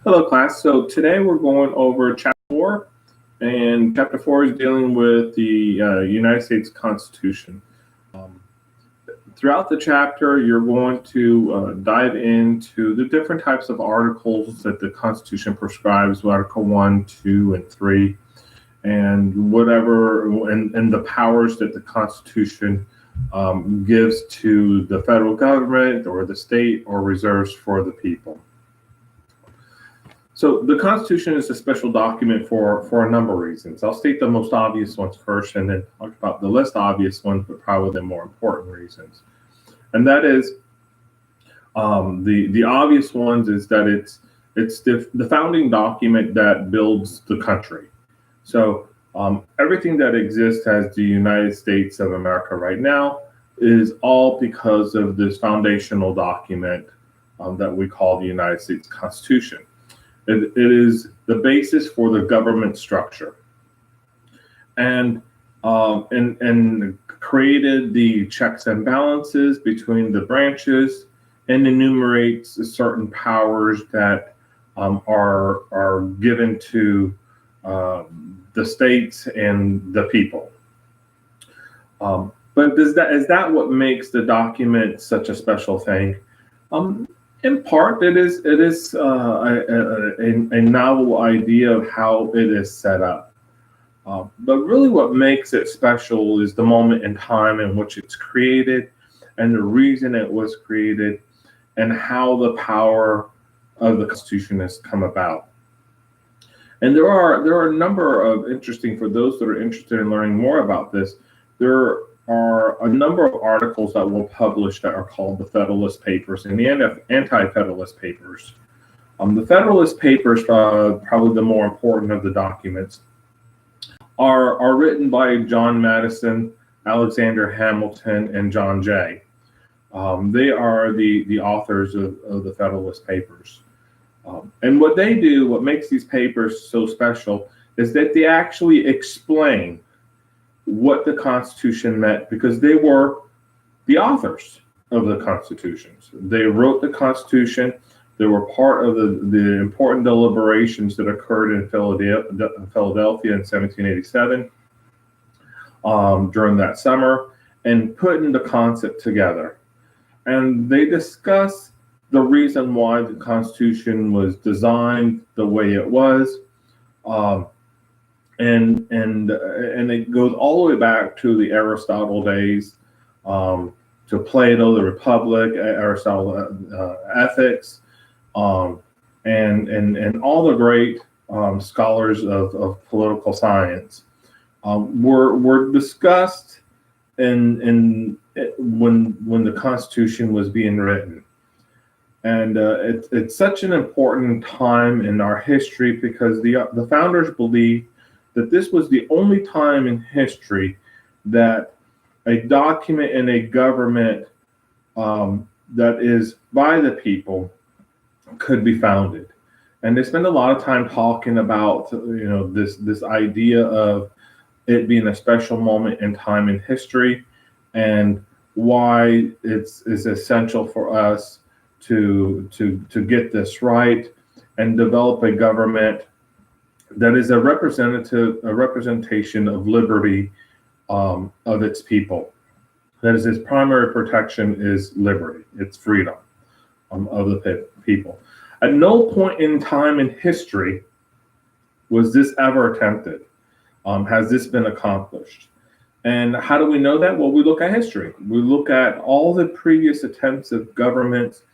Hello, class. So today we're going over Chapter 4, and Chapter 4 is dealing with the United States Constitution. Um, Throughout the chapter, you're going to dive into the different types of articles that the Constitution prescribes, Article 1, 2, and 3, and and the powers that the Constitution gives to the federal government or the state or reserves for the people. So the Constitution is a special document for a number of reasons. I'll state the most obvious ones first, and then talk about the less obvious ones, but probably the more important reasons. And that is the obvious ones is that it's the founding document that builds the country. So everything that exists as the United States of America right now is all because of this foundational document that we call the United States Constitution. It is the basis for the government structure, and created the checks and balances between the branches, and enumerates certain powers that are given to the states and the people. But is that what makes the document such a special thing? Um, in part, it is a novel idea of how it is set up. But really, what makes it special is the moment in time in which it's created, and the reason it was created, and how the power of the Constitution has come about. And there are a number of interesting, for those that are interested in learning more about this, there are a number of articles that were published that are called the Federalist Papers and the Anti-Federalist Papers. The Federalist Papers, probably the more important of the documents, are written by John Madison, Alexander Hamilton, and John Jay. They are the authors of the Federalist Papers. And what they do, what makes these papers so special, is that they actually explain what the Constitution meant, because they were the authors of the Constitutions. They wrote the Constitution. They were part of the important deliberations that occurred in Philadelphia in 1787 during that summer, and putting the concept together. And they discuss the reason why the Constitution was designed the way it was. And it goes all the way back to the Aristotle days, to Plato, the Republic, Aristotle, ethics, and all the great scholars of political science were discussed when the Constitution was being written. And it's such an important time in our history, because the founders believed that this was the only time in history that a document in a government that is by the people could be founded. And they spend a lot of time talking about this idea of it being a special moment in time in history, and why it's essential for us to get this right and develop a government that is a representation of liberty of its people. That is, its primary protection is liberty, it's freedom of the people. At no point in time in history was this ever attempted. Has this been accomplished? And how do we know that? Well, we look at history. We look at all the previous attempts of governments,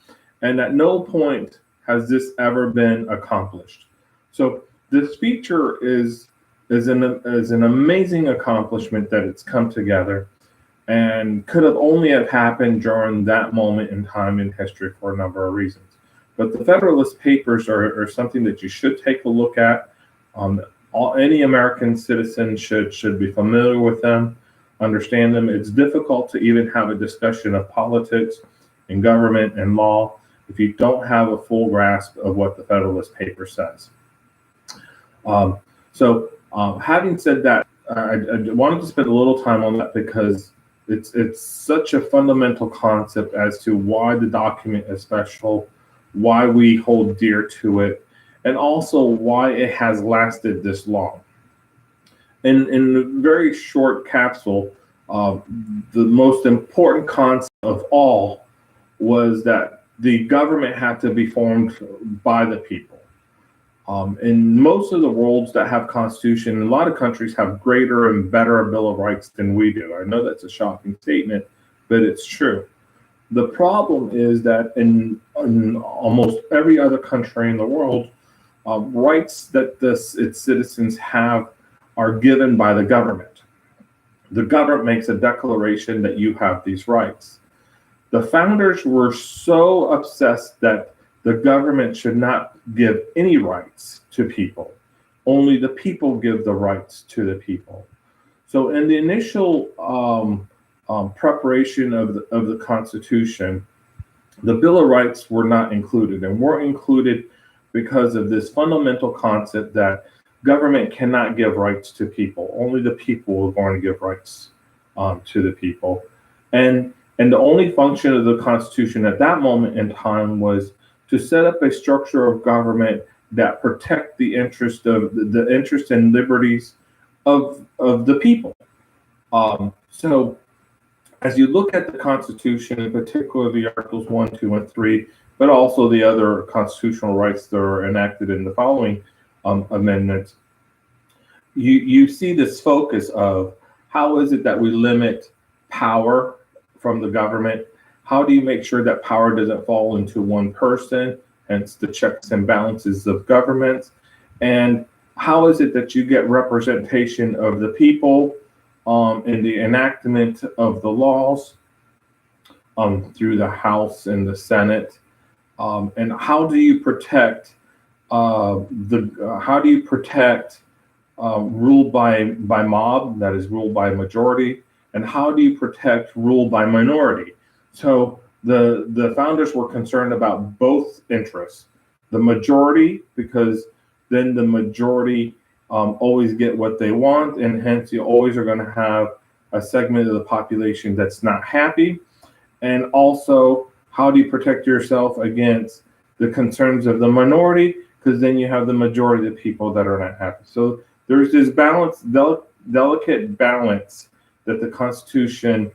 and at no point has this ever been accomplished. So this feature is an amazing accomplishment that it's come together, and could have only have happened during that moment in time in history for a number of reasons. But the Federalist Papers are something that you should take a look at. Any American citizen should be familiar with them, understand them. It's difficult to even have a discussion of politics and government and law if you don't have a full grasp of what the Federalist Paper says. Having said that, I wanted to spend a little time on that, because it's such a fundamental concept as to why the document is special, why we hold dear to it, and also why it has lasted this long. In a very short capsule, uh, the most important concept of all was that the government had to be formed by the people. In most of the worlds that have constitution, a lot of countries have greater and better Bill of Rights than we do. I know that's a shocking statement, but it's true. The problem is that in almost every other country in the world, rights that its citizens have are given by the government. The government makes a declaration that you have these rights. The founders were so obsessed that the government should not give any rights to people. Only the people give the rights to the people. So in the initial preparation of the Constitution, the Bill of Rights were not included, and weren't included because of this fundamental concept that government cannot give rights to people. Only the people are going to give rights to the people. And the only function of the Constitution at that moment in time was to set up a structure of government that protect the interest of the interest and liberties of the people. So as you look at the Constitution, in particular the Articles 1, 2, and 3, but also the other constitutional rights that are enacted in the following amendments, you see this focus of how is it that we limit power from the government? How do you make sure that power doesn't fall into one person, hence the checks and balances of government? And how is it that you get representation of the people in the enactment of the laws through the House and the Senate? And how do you protect rule by mob, that is rule by majority, and how do you protect rule by minority? So the founders were concerned about both interests. The majority, because then the majority always get what they want, and hence you always are going to have a segment of the population that's not happy. And also, how do you protect yourself against the concerns of the minority? Because then you have the majority of the people that are not happy. So there's this balance, delicate balance that the Constitution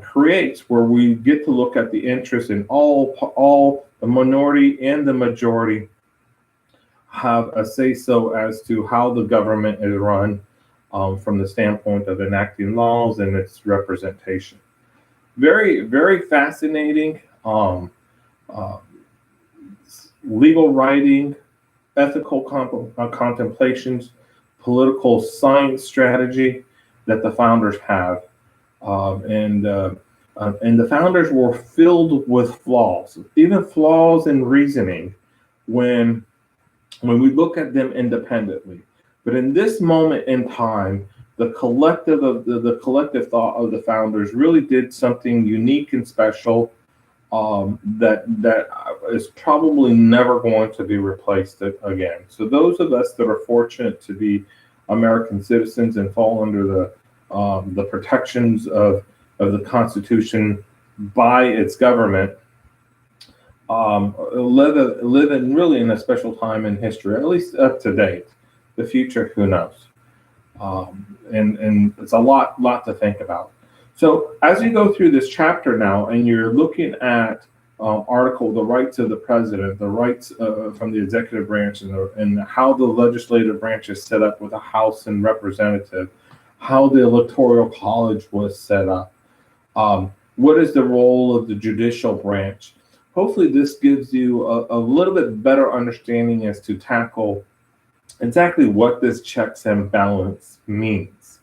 creates, where we get to look at the interest in all the minority and the majority have a say-so as to how the government is run from the standpoint of enacting laws and its representation. Very, very fascinating legal writing, ethical contemplations, political science strategy that the founders have. And the founders were filled with flaws, even flaws in reasoning when we look at them independently. But in this moment in time, the collective thought of the founders really did something unique and special that is probably never going to be replaced again. So those of us that are fortunate to be American citizens and fall under the protections of the Constitution by its government, live in really in a special time in history, at least up to date. The future, who knows? And it's a lot to think about. So as you go through this chapter now, and you're looking at the rights of the president, the rights from the executive branch, and how the legislative branch is set up with a House and representative, how the electoral college was set up, what is the role of the judicial branch. Hopefully this gives you a little bit better understanding as to tackle exactly what this checks and balance means.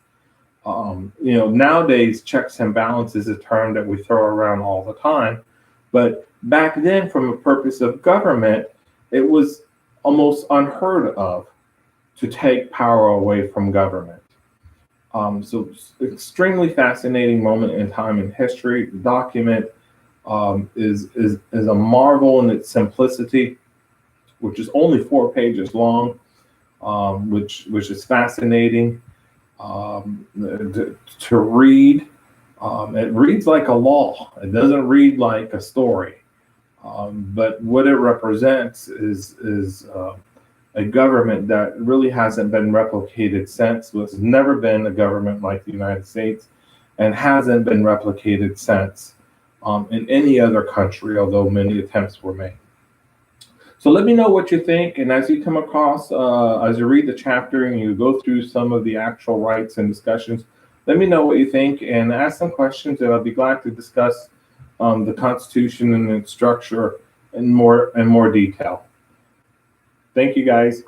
Nowadays, checks and balances is a term that we throw around all the time. But back then, from a purpose of government, it was almost unheard of to take power away from government. So extremely fascinating moment in time in history. The document is a marvel in its simplicity, which is only 4 pages long, which is fascinating to read. It reads like a law. It doesn't read like a story. But what it represents is a government that really hasn't been replicated since. There's never been a government like the United States, and hasn't been replicated since in any other country, although many attempts were made. So let me know what you think, and as you come across, as you read the chapter and you go through some of the actual rights and discussions, let me know what you think and ask some questions, and I'll be glad to discuss the Constitution and its structure in more detail. Thank you, guys.